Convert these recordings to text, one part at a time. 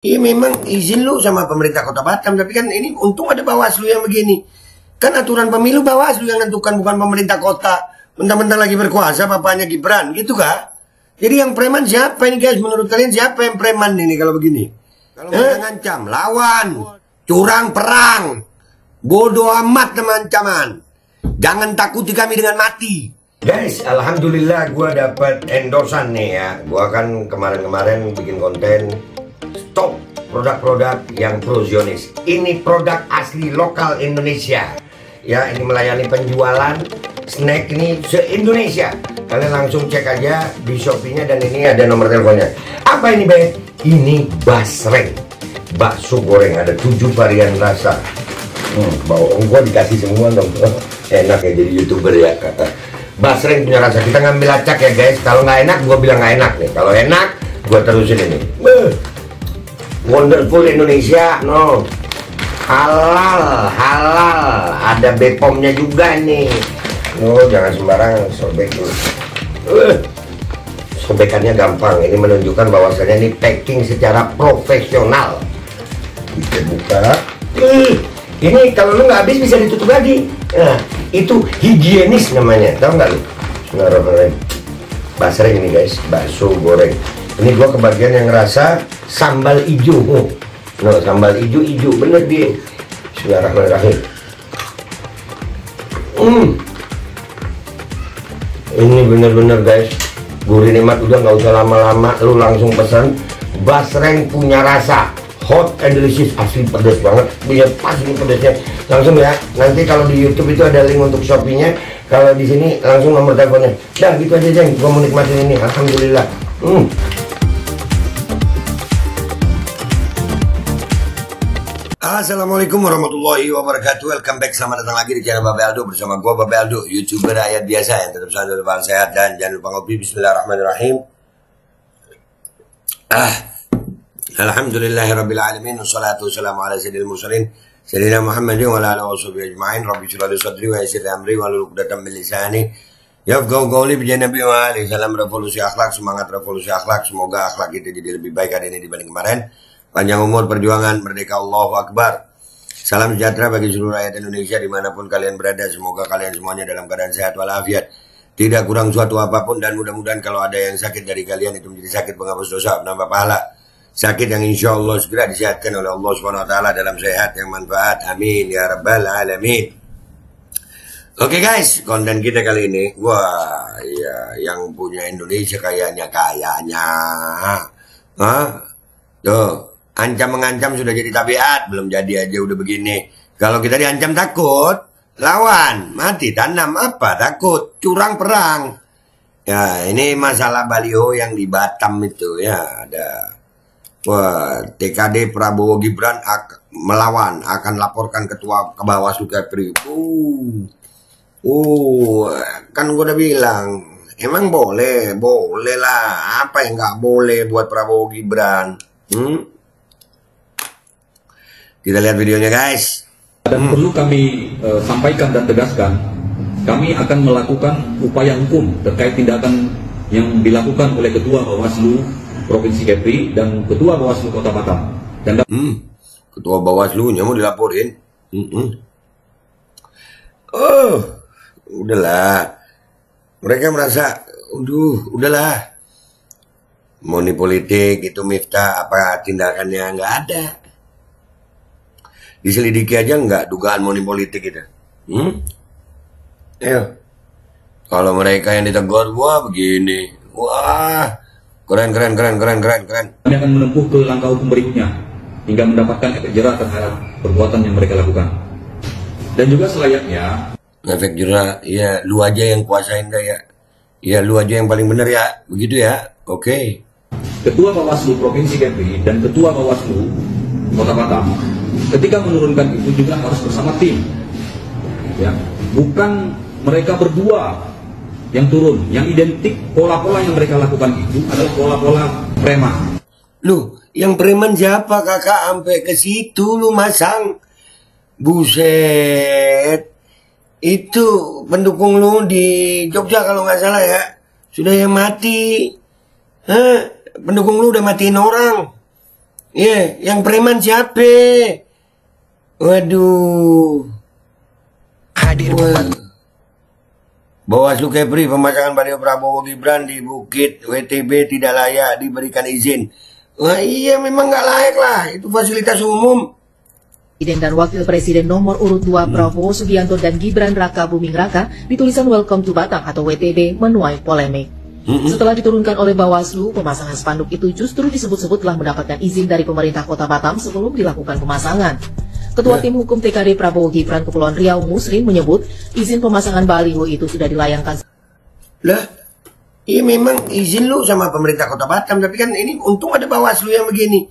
Iya memang izin lu sama pemerintah Kota Batam, tapi kan ini untung ada Bawaslu yang begini. Kan aturan pemilu Bawaslu yang nentukan, bukan pemerintah kota. Mentang-mentang lagi berkuasa bapaknya Gibran, gitu kah? Jadi yang preman siapa ini guys? Menurut kalian siapa yang preman ini kalau begini? Kalau ngancam, lawan, curang perang, bodoh amat teman-teman. Jangan takuti kami dengan mati. Guys, alhamdulillah gue dapat endorsan nih ya. Gue kan kemarin-kemarin bikin konten stop produk-produk yang pro Zionis. Ini produk asli lokal Indonesia. Ya, ini melayani penjualan snack ini se-Indonesia. Kalian langsung cek aja di Shopee-nya dan ini ada nomor teleponnya. Apa ini, Bang? Ini basreng. Bakso goreng, ada 7 varian rasa. Bawang gua dikasih semua dong. Enak ya jadi YouTuber ya. Basreng punya rasa. Kita ngambil acak ya, guys. Kalau nggak enak, gua bilang nggak enak nih. Kalau enak, gua terusin ini. Wonderful Indonesia, no. Halal, ada Bepomnya juga nih. Oh, jangan sembarang sobek dulu. Sobekannya gampang. Ini menunjukkan bahwasanya ini packing secara profesional. Kita buka. Ini kalau lu nggak habis bisa ditutup lagi. Nah, itu higienis namanya. Tahu nggak lu? Bismillahirrahmanirrahim. Basreng ini guys, bakso goreng. Ini gua kebagian yang rasa sambal hijau. No, sambal hijau bener dia. Bismillahirrahmanirrahim. Ini bener-bener guys, gurih nikmat. Udah nggak usah lama-lama, lu langsung pesan. Basreng punya rasa hot and delicious, asli pedas banget. Punya pas ini pedasnya. Langsung ya. Nanti kalau di YouTube itu ada link untuk Shopee-nya. Kalau di sini langsung nomor teleponnya. Dah gitu aja Jeng, gua mau nikmatin ini. Alhamdulillah. Assalamualaikum warahmatullahi wabarakatuh. Welcome back, selamat datang lagi di channel Babe Aldo. Bersama gua Babe Aldo, YouTuber rakyat biasa yang tetap selalu depan sehat. Dan jangan lupa ngopi. Bismillahirrahmanirrahim. Alhamdulillahirrabbilalamin. Wassalatu wassalamu ala sayyidil mursalin Sayyidina Muhammadin wa ala alihi wa sahbihi ajma'in. Rabbi shrah li sadri wa yassir li amri wahlul 'uqdatam min lisani yafqahu qawli. Bi Nabi wa alihi salam. Revolusi akhlak, semangat revolusi akhlak. Semoga akhlak kita jadi lebih baik hari ini dibanding kemarin. Panjang umur, perjuangan, merdeka, Allahu Akbar. Salam sejahtera bagi seluruh rakyat Indonesia dimanapun kalian berada. Semoga kalian semuanya dalam keadaan sehat walafiat, tidak kurang suatu apapun. Dan mudah-mudahan kalau ada yang sakit dari kalian itu menjadi sakit penghapus dosa, penambah pahala. Sakit yang insya Allah segera disehatkan oleh Allah SWT dalam sehat yang manfaat. Amin ya rabbal alamin. Oke guys, konten kita kali ini, wah ya, yang punya Indonesia kayaknya. Tuh, ancam mengancam sudah jadi tabiat, belum jadi aja udah begini. Kalau kita diancam takut, lawan, mati, tanam apa, takut, curang perang. Ya, ini masalah baliho yang di Batam itu ya, ada. Wah, TKD Prabowo Gibran melawan, akan laporkan ketua ke Bawaslu Kepri. Kan gue udah bilang, emang boleh lah. Apa yang nggak boleh buat Prabowo Gibran? Kita lihat videonya guys. Dan perlu kami sampaikan dan tegaskan, kami akan melakukan upaya hukum terkait tindakan yang dilakukan oleh Ketua Bawaslu Provinsi Kepri dan Ketua Bawaslu Kota Batam. Dan Ketua Bawaslu-nya mau dilaporin. Udahlah. Mereka merasa, udahlah. Money politik itu Miftah, apa tindakannya nggak ada. Diselidiki aja nggak dugaan money politik itu. Ayo. Kalau mereka yang ditegur, wah begini, wah. Keren. Kami akan menempuh ke langkah hukum berikutnya hingga mendapatkan efek jerah terhadap perbuatan yang mereka lakukan. Dan juga selayaknya efek jerah, ya lu aja yang kuasain dah ya. Ya lu aja yang paling benar ya, begitu ya. Oke. Ketua Bawaslu Provinsi Kepri dan Ketua Bawaslu Kota Batam ketika menurunkan itu juga harus bersama tim. Ya, bukan mereka berdua yang turun, yang identik pola-pola yang mereka lakukan itu adalah pola-pola preman. Lu, yang preman siapa kakak sampai ke situ lu masang? Buset. Itu pendukung lu di Jogja kalau nggak salah ya. Sudah yang mati. Pendukung lu udah matiin orang. Iya, yang preman siapa? Waduh. Hadir Bawaslu Kepri, pemasangan baliho Prabowo Gibran di Bukit WTB tidak layak diberikan izin. Wah iya, memang nggak layak lah, itu fasilitas umum. Presiden dan Wakil Presiden nomor urut 2 Prabowo Subianto dan Gibran Raka Buming Raka di tulisan Welcome to Batam atau WTB menuai polemik. Setelah diturunkan oleh Bawaslu, pemasangan spanduk itu justru disebut-sebut telah mendapatkan izin dari pemerintah Kota Batam sebelum dilakukan pemasangan. Ketua Tim Hukum TKD Prabowo Gibran Kepulauan Riau Muslim menyebut izin pemasangan baliho itu sudah dilayangkan. Lah, iya memang izin lu sama pemerintah Kota Batam, tapi kan ini untung ada Bawaslu yang begini.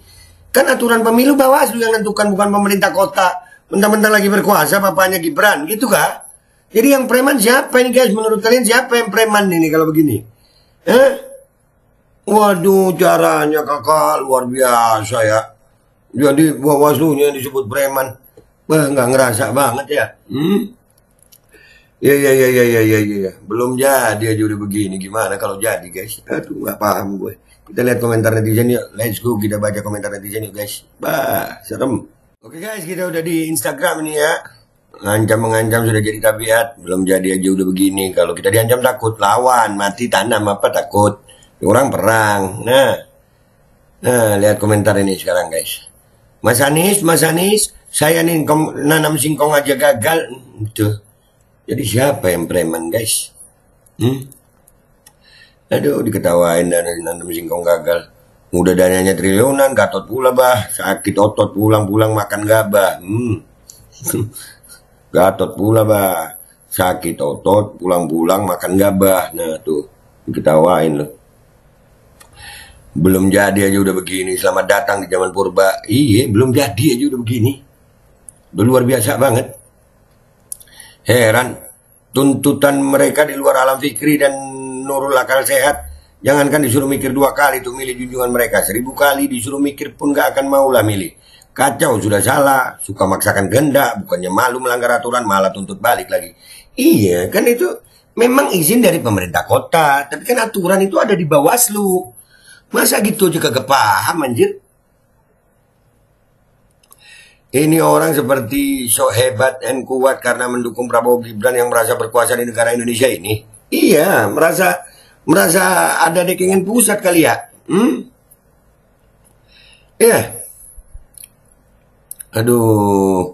Kan aturan pemilu Bawaslu yang nentukan, bukan pemerintah kota. Mentang-mentang lagi berkuasa bapaknya Gibran, gitu kah? Jadi yang preman siapa ini guys? Menurut kalian siapa yang preman ini kalau begini? Waduh, caranya kakak luar biasa ya. Jadi Bawaslunya disebut preman. Wah, nggak ngerasa banget ya. Ya. Belum jadi aja udah begini. Gimana kalau jadi guys? Aduh, nggak paham gue. Kita lihat komentar netizen yuk. Let's go, kita baca komentar netizen yuk guys. Bah, serem. Oke guys, kita udah di Instagram ini ya. Ngancam-mengancam sudah jadi tabiat. Belum jadi aja udah begini. Kalau kita diancam takut, lawan, mati, tanam apa takut. Orang perang. Nah, lihat komentar ini sekarang guys. Mas Anies, saya nih nanam singkong aja gagal. Tuh. Jadi siapa yang preman guys? Aduh, diketawain dan nanam singkong gagal. Udah dananya triliunan, gatot pula bah. Sakit otot, pulang-pulang makan gabah. Gatot pula bah. Sakit otot, pulang-pulang makan gabah. Nah tuh, diketawain loh. Belum jadi aja udah begini. Selamat datang di zaman purba. Iya, belum jadi aja udah begini. Udah luar biasa banget. Heran. Tuntutan mereka di luar alam fikri dan nurul akal sehat. Jangankan disuruh mikir 2 kali tuh milih junjungan mereka. 1000 kali disuruh mikir pun gak akan maulah milih. Kacau, sudah salah. Suka maksakan kehendak. Bukannya malu melanggar aturan, malah tuntut balik lagi. Iya, kan itu memang izin dari pemerintah kota. Tapi kan aturan itu ada di Bawaslu. Masa gitu aja kagak paham anjir? Ini orang seperti so hebat dan kuat karena mendukung Prabowo Gibran yang merasa berkuasa di negara Indonesia ini. Iya, merasa ada dekengan pusat kali ya. Iya. Aduh,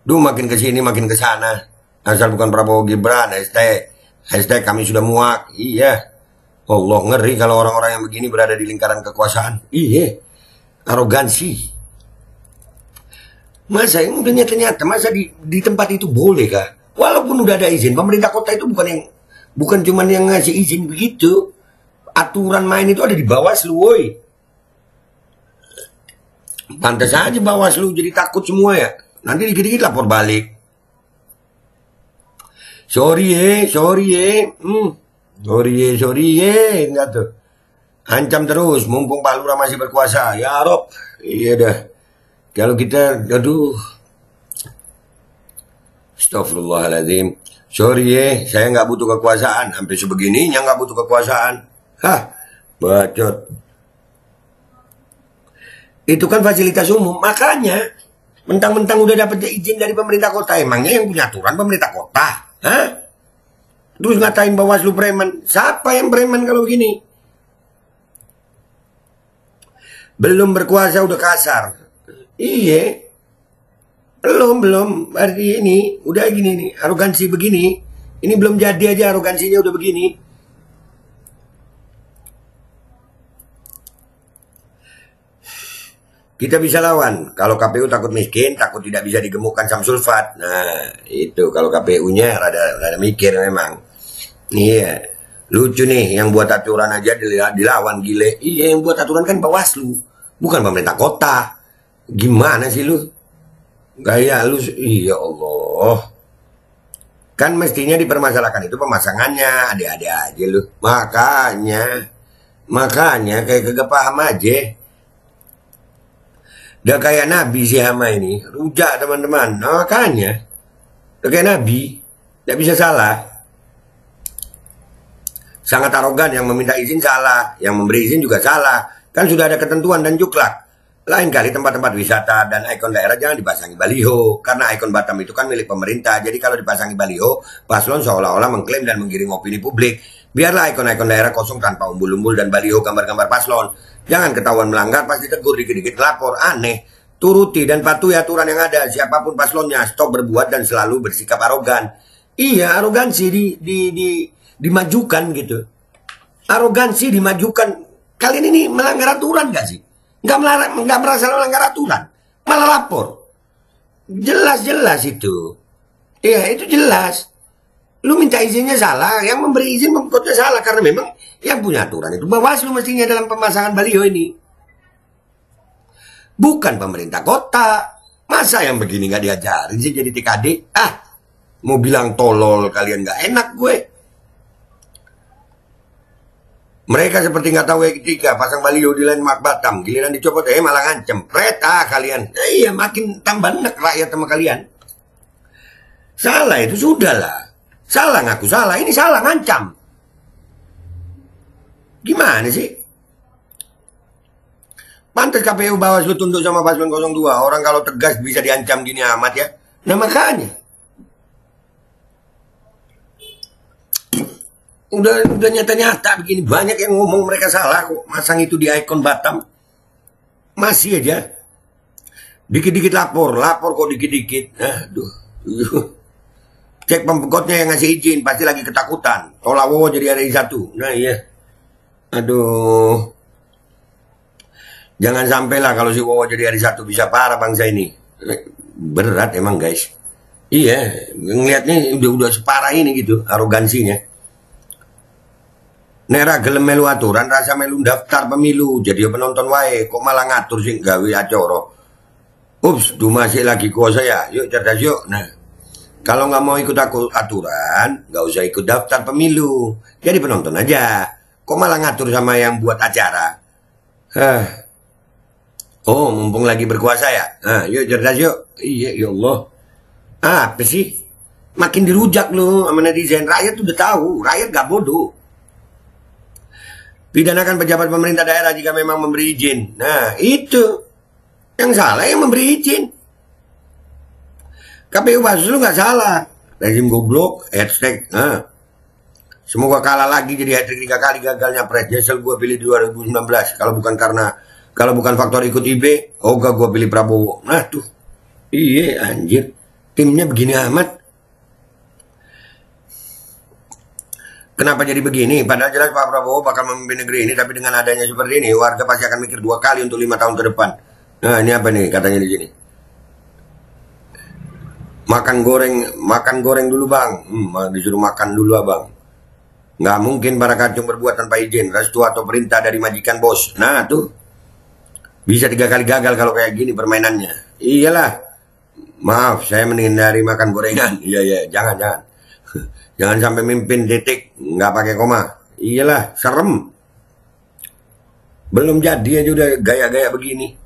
makin kesini makin kesana. Asal bukan Prabowo Gibran, hashtag kami sudah muak. Iya. Allah, ngeri kalau orang-orang yang begini berada di lingkaran kekuasaan. Iya, arogansi. Masa yang udah nyata-nyata, masa di tempat itu boleh kah? Walaupun udah ada izin, pemerintah kota itu bukan cuma yang ngasih izin begitu. Aturan main itu ada di Bawaslu, woi. Pantas aja Bawaslu jadi takut semua ya. Nanti dikit-dikit lapor balik. Sorry enggak tuh. Ancam terus, mumpung Pak Lurah masih berkuasa. Ya Rob, iya dah. Kalau kita, aduh. Astagfirullahaladzim. Sorry saya nggak butuh kekuasaan. Sampai sebegininya nggak butuh kekuasaan. Hah, bacot. Itu kan fasilitas umum. Makanya, mentang-mentang udah dapat izin dari pemerintah kota. Emangnya yang punya aturan pemerintah kota? Hah? Terus ngatain Bawaslu preman. Siapa yang preman kalau gini? Belum berkuasa udah kasar. Iya. Belum. Hari ini udah gini nih. Arogansi begini. Ini belum jadi aja arogansinya udah begini. Kita bisa lawan. Kalau KPU takut miskin, takut tidak bisa digemukkan Samsul Fat. Nah, itu kalau KPU-nya rada mikir memang. Iya, lucu nih yang buat aturan aja dilawan gile. Iya, yang buat aturan kan Bawaslu, bukan pemerintah kota. Gimana sih lu? Gaya lu, iya Allah. Kan mestinya dipermasalahkan itu pemasangannya, adik-adik aja lu. Makanya kayak kagak paham aja. Udah kayak Nabi si Hama ini, rujak teman-teman. Nah, makanya, udah kayak Nabi, tidak bisa salah. Sangat arogan, yang meminta izin salah, yang memberi izin juga salah. Kan sudah ada ketentuan dan juklak. Lain kali tempat-tempat wisata dan ikon daerah jangan dipasangi baliho, karena ikon Batam itu kan milik pemerintah. Jadi kalau dipasangi baliho, paslon seolah-olah mengklaim dan menggiring opini publik. Biarlah ikon-ikon daerah kosong tanpa umbul-umbul dan baliho gambar-gambar paslon. Jangan ketahuan melanggar, pasti tegur, dikit-dikit lapor. Aneh. Turuti dan patuhi aturan yang ada. Siapapun paslonnya, stop berbuat dan selalu bersikap arogan. Iya, arogansi dimajukan gitu. Arogansi dimajukan. Kalian ini melanggar aturan gak sih? Nggak merasa melanggar aturan, malah lapor. Jelas-jelas itu. Iya, itu jelas. Lu minta izinnya salah, yang memberi izin pemkotnya salah, karena memang yang punya aturan itu Bawaslu mestinya dalam pemasangan baliho ini. Bukan pemerintah kota. Masa yang begini nggak diajarin sih jadi TKD? Mau bilang tolol kalian nggak enak gue. Mereka seperti nggak tahu etika, pasang baliho di landmark Batam, giliran dicopot, malah ngancem. Kalian. Iya, makin tambah enak rakyat sama kalian. Salah itu sudahlah. Salah ngaku salah, ini salah ngancam. Gimana sih? Pantas KPU Bawaslu tunduk sama paslon 02. Orang kalau tegas bisa diancam gini amat ya. Nah makanya. Udah nyata-nyata begini, banyak yang ngomong mereka salah kok, masang itu di ikon Batam. Masih aja dikit-dikit lapor kok dikit-dikit. Aduh. Cek pemkotnya yang ngasih izin, pasti lagi ketakutan. Tolawo jadi RI 1. Nah iya. Aduh. Jangan sampai lah kalau si Wowo jadi RI 1, bisa parah bangsa ini. Berat emang guys. Iya, ngeliatnya udah separah ini gitu, arogansinya. Nera gelem melu aturan, rasa melu daftar pemilu, jadi penonton wae, kok malah ngatur sih gawe acara. Ups, masih lagi kuasa ya, yuk cerdas yuk. Nah, kalau nggak mau ikut aturan, nggak usah ikut daftar pemilu, jadi penonton aja. Kok malah ngatur sama yang buat acara? Oh, mumpung lagi berkuasa ya. Yuk cerdas yuk. Iya, ya Allah. Apa sih? Makin dirujak lu sama netizen. Rakyat udah tahu, rakyat gak bodoh. Pidanakan pejabat pemerintah daerah jika memang memberi izin. Nah, itu. Yang salah yang memberi izin. KPU Bawaslu nggak salah. Rezim goblok, hashtag. Semoga kalah lagi jadi hat-trick 3 kali gagalnya pres. Nyesel gue pilih 2019. Kalau bukan faktor ikut IB, gak gue pilih Prabowo. Nah tuh. Iya anjir. Timnya begini amat. Kenapa jadi begini? Padahal jelas Pak Prabowo bakal memimpin negeri ini, tapi dengan adanya seperti ini, warga pasti akan mikir 2 kali untuk 5 tahun ke depan. Nah, ini apa nih katanya di sini? Makan goreng dulu bang. Disuruh makan dulu abang. Nggak mungkin para kacung berbuat tanpa izin, restu atau perintah dari majikan bos. Nah tuh, bisa 3 kali gagal kalau kayak gini permainannya. Iyalah. Maaf, saya menghindari makan gorengan. Iya, jangan. Jangan sampai mimpin detik, nggak pakai koma. Iyalah, serem. Belum jadi aja udah gaya-gaya begini.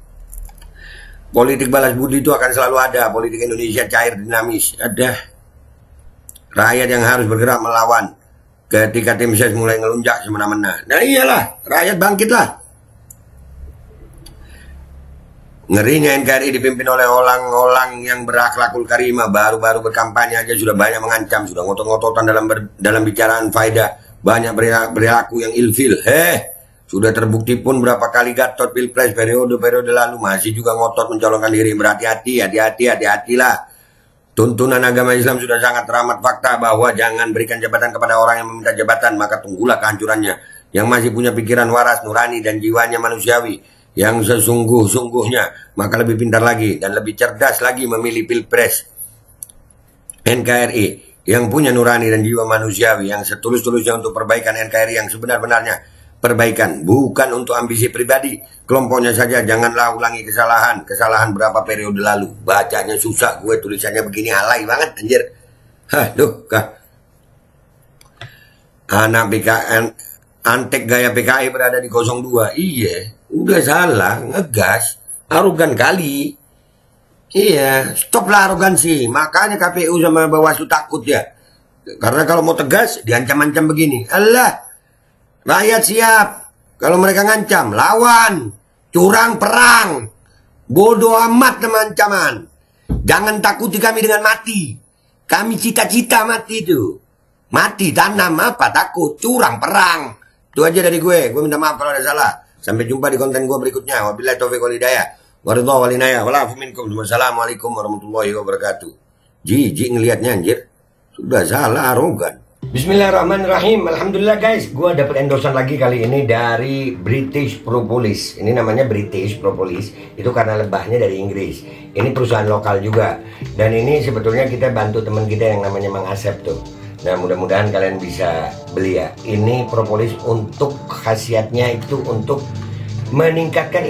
Politik balas budi itu akan selalu ada. Politik Indonesia cair, dinamis. Ada. Rakyat yang harus bergerak melawan. Ketika tim ses mulai ngelunjak semena-mena. Nah iyalah, rakyat bangkitlah. Ngerinya NKRI dipimpin oleh orang-orang yang berakhlakul karimah, baru-baru berkampanye aja sudah banyak mengancam, sudah ngotot-ngototan dalam bicaraan faedah, banyak perilaku yang ilfil. Sudah terbukti pun berapa kali Gatot Pilpres periode lalu masih juga ngotot mencalonkan diri. Hatilah. Tuntunan agama Islam sudah sangat teramat fakta bahwa jangan berikan jabatan kepada orang yang meminta jabatan, maka tunggulah kehancurannya. Yang masih punya pikiran waras, nurani, dan jiwanya manusiawi yang sesungguh-sungguhnya, maka lebih pintar lagi dan lebih cerdas lagi memilih Pilpres. NKRI yang punya nurani dan jiwa manusiawi yang setulus-tulusnya untuk perbaikan NKRI yang sebenar-benarnya perbaikan, bukan untuk ambisi pribadi kelompoknya saja. Janganlah ulangi kesalahan berapa periode lalu. Bacanya susah, gue tulisannya begini alay banget anjir. Anak PKN antek gaya PKI berada di 02. Iya, udah salah, ngegas, arogan kali. Iya, stoplah arogansi. Makanya KPU sama Bawaslu takut ya. Karena kalau mau tegas, diancam-ancam begini. Allah, rakyat siap. Kalau mereka ngancam, lawan, curang, perang. Bodoh amat sama ancaman. Jangan takuti kami dengan mati. Kami cita-cita mati itu. Mati, tanam apa, takut, curang, perang. Itu aja dari gue. Gue minta maaf kalau ada salah. Sampai jumpa di konten gue berikutnya. Wabillahi taufiq wal hidayah. Wassalamualaikum warahmatullahi wabarakatuh. Jijik ngelihatnya anjir. Sudah salah, arogan. Bismillahirrahmanirrahim. Alhamdulillah guys, gue dapet endorsean lagi kali ini dari British Propolis. Ini namanya British Propolis, itu karena lebahnya dari Inggris. Ini perusahaan lokal juga. Dan ini sebetulnya kita bantu teman kita yang namanya Mang Asep tuh. Nah mudah-mudahan kalian bisa beli ya. Ini propolis untuk khasiatnya itu untuk meningkatkan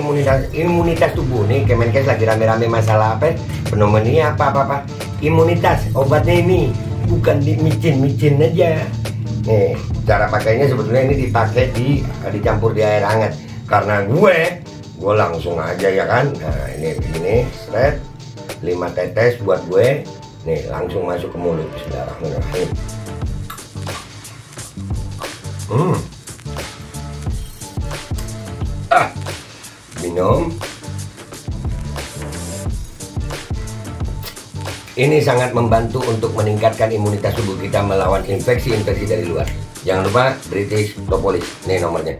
imunitas tubuh. Nih Kemenkes lagi rame-rame masalah apa? Pneumonia apa. Imunitas, obatnya ini. Bukan di micin aja. Nih, cara pakainya sebetulnya ini dipakai dicampur di air hangat. Karena gue langsung aja ya kan. Nah, ini seret 5 tetes buat gue. Nih, langsung masuk ke mulut. Bismillahirrahmanirrahim. Minum. Ini sangat membantu untuk meningkatkan imunitas tubuh kita melawan infeksi-infeksi dari luar. Jangan lupa British Propolis. Ini nomornya.